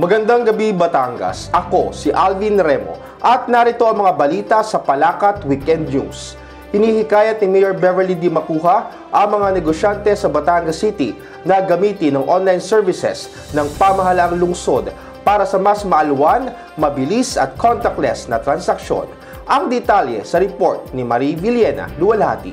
Magandang gabi Batangas, ako si Alvin Remo at narito ang mga balita sa Palakat Weekend News. Hinihikayat ni Mayor Beverly D. Macuja ang mga negosyante sa Batangas City na gamitin ng online services ng pamahalaang lungsod para sa mas maalwan, mabilis at contactless na transaksyon. Ang detalye sa report ni Marie Villena Luwalhati.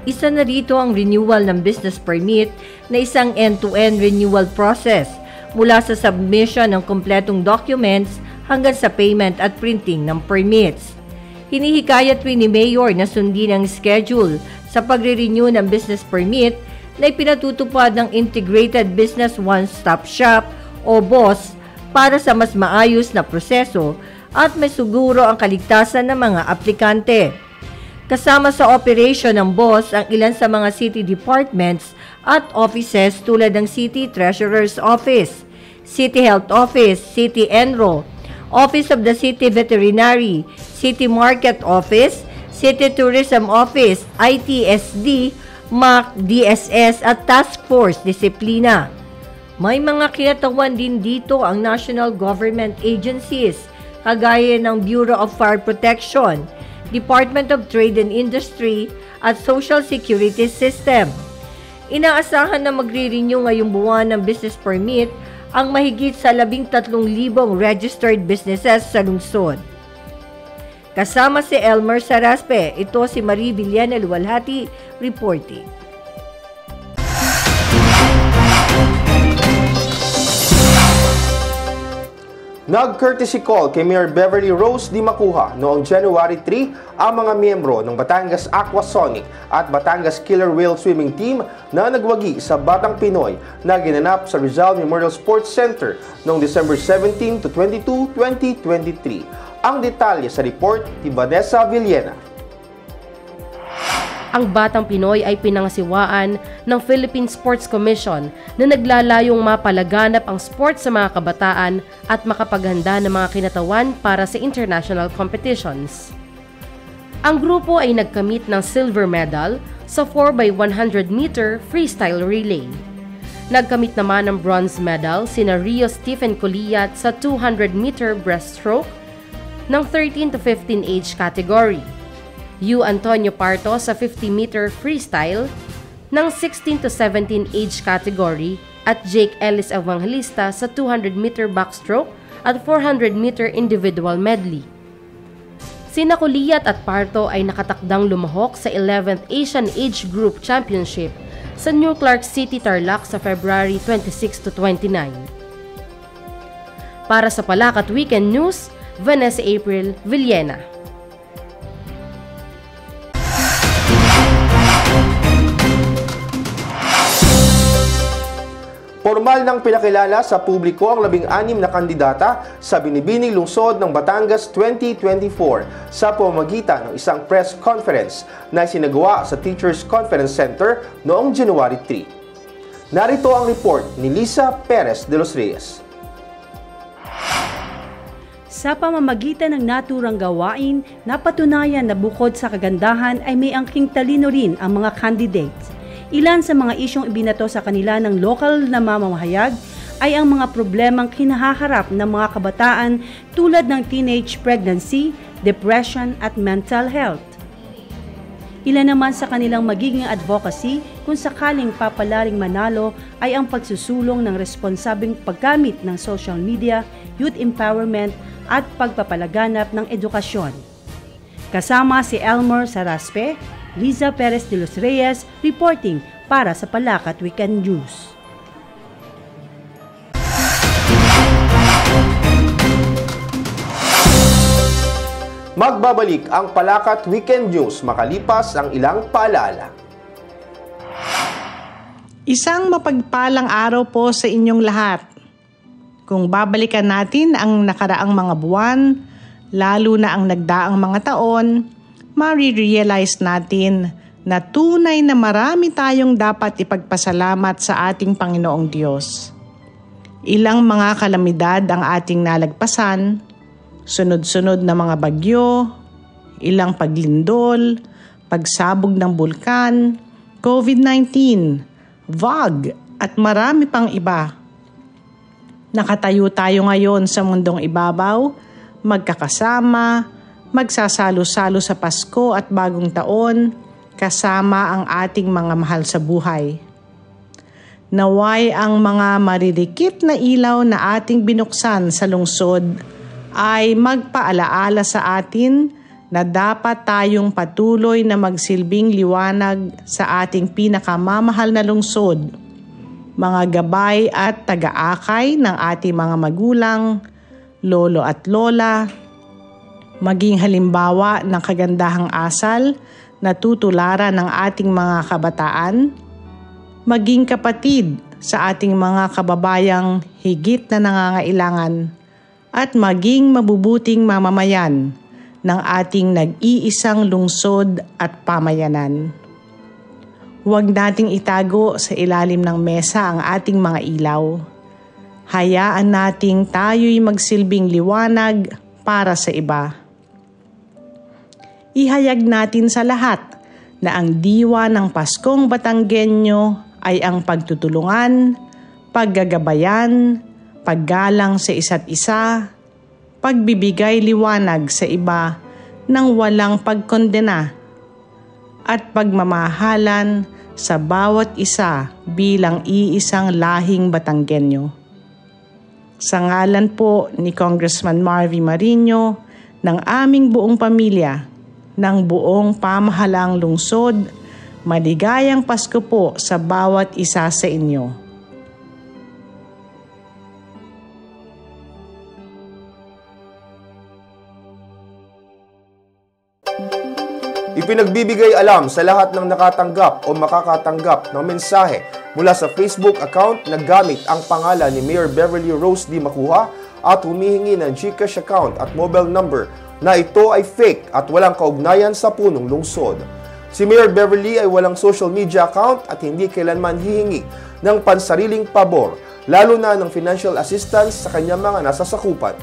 Isa na rito ang renewal ng business permit na isang end-to-end renewal process mula sa submission ng kumpletong documents hanggang sa payment at printing ng permits. Hinihikayat rin ni Mayor na sundin ang schedule sa pagre-renew ng business permit na ipinatutupad ng Integrated Business One-Stop Shop o BOSS para sa mas maayos na proseso at may siguro ang kaligtasan ng mga aplikante. Kasama sa operation ng BOSS ang ilan sa mga city departments at offices tulad ng City Treasurer's Office, City Health Office, City Enro, Office of the City Veterinary, City Market Office, City Tourism Office, ITSD, MAC, DSS at Task Force Disiplina. May mga kinatawan din dito ang national government agencies kagaya ng Bureau of Fire Protection, Department of Trade and Industry at Social Security System. Inaasahan na magre-renew ngayong buwan ng business permit ang mahigit sa 13,000 registered businesses sa lungsod. Kasama si Elmer Saraspe, ito si Marie Villena Luwalhati, reporting. Nag-courtesy call kay Mayor Beverly Rose D. Macuja noong January 3 ang mga miyembro ng Batangas Aquasonic at Batangas Killer Whale Swimming Team na nagwagi sa Batang Pinoy na ginanap sa Rizal Memorial Sports Center noong December 17 to 22, 2023. Ang detalye sa report ni Vanessa Villena. Ang Batang Pinoy ay pinangasiwaan ng Philippine Sports Commission na naglalayong mapalaganap ang sports sa mga kabataan at makapaghanda ng mga kinatawan para sa international competitions. Ang grupo ay nagkamit ng silver medal sa 4x100 meter freestyle relay. Nagkamit naman ng bronze medal sina Rio Stephen Colliat sa 200 meter breaststroke ng 13 to 15 age category. Antonio Parto sa 50-meter freestyle ng 16 to 17 age category at Jake Ellis Evangelista sa 200-meter backstroke at 400-meter individual medley. Sina Colliat at Parto ay nakatakdang lumahok sa 11th Asian Age Group Championship sa New Clark City, Tarlac sa February 26 to 29. Para sa Palakat Weekend News, Vanessa April Villena. Formal nang pinakilala sa publiko ang 16 na kandidata sa Binibining Lungsod ng Batangas 2024 sa pamamagitan ng isang press conference na isinagawa sa Teachers Conference Center noong January 3. Narito ang report ni Lisa Perez de los Reyes. Sa pamamagitan ng naturang gawain, napatunayan na bukod sa kagandahan ay may angking talino rin ang mga candidates. Ilan sa mga isyong ibinato sa kanila ng lokal na mamamahayag ay ang mga problemang kinahaharap ng mga kabataan tulad ng teenage pregnancy, depression at mental health. Ilan naman sa kanilang magiging advocacy kung sakaling papalaring manalo ay ang pagsusulong ng responsabeng paggamit ng social media, youth empowerment at pagpapalaganap ng edukasyon. Kasama si Elmer Saraspe, Liza Perez de los Reyes, reporting para sa Palakat Weekend News. Magbabalik ang Palakat Weekend News makalipas ang ilang paalala. Isang mapagpalang araw po sa inyong lahat. Kung babalikan natin ang nakaraang mga buwan, lalo na ang nagdaang mga taon, marirealize natin na tunay na marami tayong dapat ipagpasalamat sa ating Panginoong Diyos. Ilang mga kalamidad ang ating nalagpasan, sunod-sunod na mga bagyo, ilang paglindol, pagsabog ng bulkan, COVID-19, VOG at marami pang iba. Nakatayo tayo ngayon sa mundong ibabaw, magkakasama, magsasalo-salo sa Pasko at Bagong Taon, kasama ang ating mga mahal sa buhay. Naway ang mga maririkit na ilaw na ating binuksan sa lungsod ay magpaalaala sa atin na dapat tayong patuloy na magsilbing liwanag sa ating pinakamamahal na lungsod, mga gabay at taga-akay ng ating mga magulang, lolo at lola, maging halimbawa ng kagandahang asal na tutularan ng ating mga kabataan, maging kapatid sa ating mga kababayang higit na nangangailangan, at maging mabubuting mamamayan ng ating nag-iisang lungsod at pamayanan. Huwag nating itago sa ilalim ng mesa ang ating mga ilaw. Hayaan nating tayo'y magsilbing liwanag para sa iba. Ihayag natin sa lahat na ang diwa ng Paskong Batanggenyo ay ang pagtutulungan, paggagabayan, paggalang sa isa't isa, pagbibigay liwanag sa iba nang walang pagkondena, at pagmamahalan sa bawat isa bilang iisang lahing Batanggenyo. Sa ngalan po ni Congressman Marvy Marino, ng aming buong pamilya, ng buong pamahalang lungsod, maligayang Pasko po sa bawat isa sa inyo. Ipinagbibigay alam sa lahat ng nakatanggap o makakatanggap ng mensahe mula sa Facebook account na gamit ang pangalan ni Mayor Beverly Rose D. Macuja at humihingi ng GCash account at mobile number na ito ay fake at walang kaugnayan sa punong lungsod. Si Mayor Beverly ay walang social media account at hindi kailanman hihingi ng pansariling pabor, lalo na ng financial assistance sa kanyang mga nasasakupan.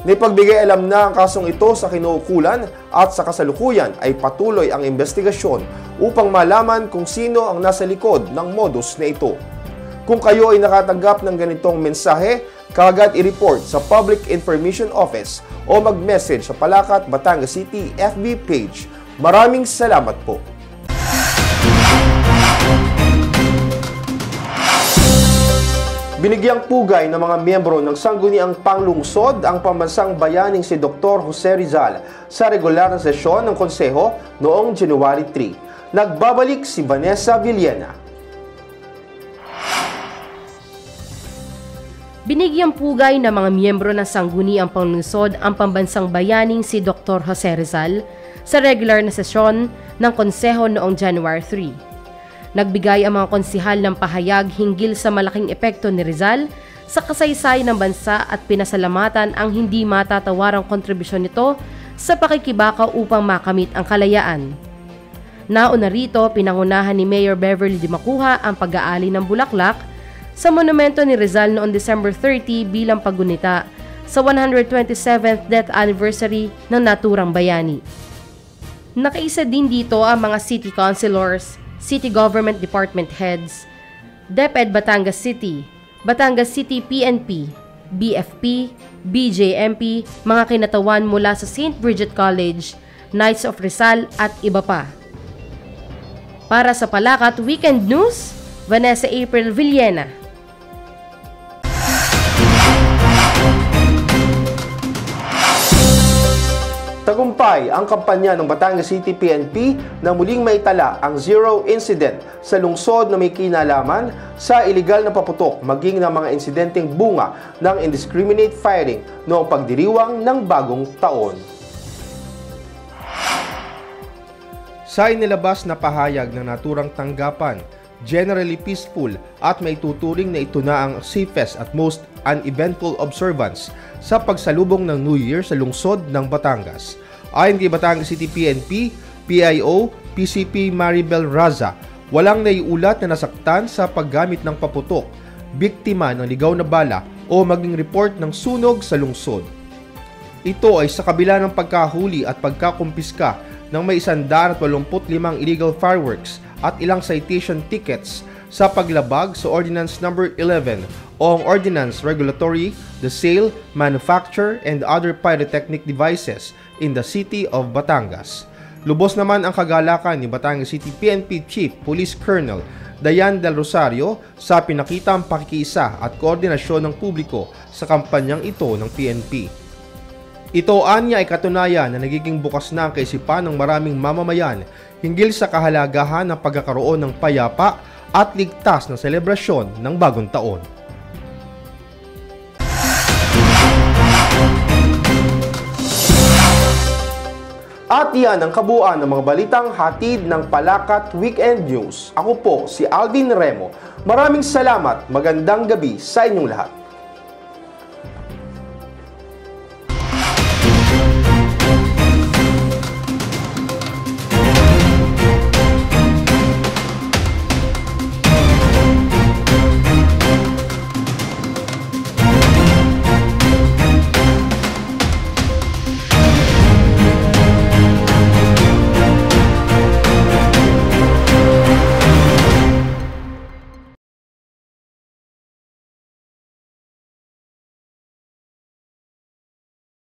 Naipagbigay alam na ang kasong ito sa kinuukulan at sa kasalukuyan ay patuloy ang investigasyon upang malaman kung sino ang nasa likod ng modus na ito. Kung kayo ay nakatanggap ng ganitong mensahe, kaagad i-report sa Public Information Office o mag-message sa Palacat, Batangas City FB page. Maraming salamat po. Binigyang pugay ng mga miyembro ng Sangguniang Panglungsod ang pambansang bayaning si Dr. Jose Rizal sa regular na sesyon ng Konseho noong January 3. Nagbabalik si Vanessa Villena. Binigyang pugay ng mga miyembro ng Sangguniang Panglungsod ang pambansang bayaning si Dr. Jose Rizal sa regular na sesyon ng Konseho noong January 3. Nagbigay ang mga konsihal ng pahayag hinggil sa malaking epekto ni Rizal sa kasaysayan ng bansa at pinasalamatan ang hindi matatawarang kontribusyon nito sa pakikibaka upang makamit ang kalayaan. Nauna rito, pinangunahan ni Mayor Beverly D. Macuja ang pag-aali ng bulaklak sa monumento ni Rizal noong December 30 bilang paggunita sa 127th death anniversary ng naturang bayani. Nakaisa din dito ang mga city councilors, City Government Department Heads, DepEd Batangas City, Batangas City PNP, BFP, BJMP, mga kinatawan mula sa St. Bridget College, Knights of Rizal at iba pa. Para sa Palacat Weekend News, Vanessa April Villena. Tagumpay ang kampanya ng Batangas City PNP na muling maitala ang zero incident sa lungsod na may kinalaman sa iligal na paputok maging ng mga insidenteng bunga ng indiscriminate firing noong pagdiriwang ng bagong taon. Sa inilabas na pahayag ng naturang tanggapan, generally peaceful at may tuturing na ito na ang safest at most uneventful observance sa pagsalubong ng New Year sa lungsod ng Batangas. Ayon kay Batangas City PNP, PIO, PCP Maribel Raza, walang naiulat na nasaktan sa paggamit ng paputok, biktima ng ligaw na bala o maging report ng sunog sa lungsod. Ito ay sa kabila ng pagkahuli at pagkakumpiska ng may 185 illegal fireworks at ilang citation tickets sa paglabag sa Ordinance Number 11 o ang Ordinance Regulatory the Sale, Manufacture, and Other Pyrotechnic Devices in the City of Batangas. Lubos naman ang kagalakan ni Batangas City PNP Chief Police Colonel Dayan Del Rosario sa pinakitang pakikiisa at koordinasyon ng publiko sa kampanyang ito ng PNP. Ito anya ay katunayan na nagiging bukas na ang kaisipan ng maraming mamamayan hinggil sa kahalagahan ng pagkakaroon ng payapa at ligtas na selebrasyon ng bagong taon. At yan ang kabuuan ng mga balitang hatid ng Palakat Weekend News. Ako po si Alvin Remo. Maraming salamat, magandang gabi sa inyong lahat.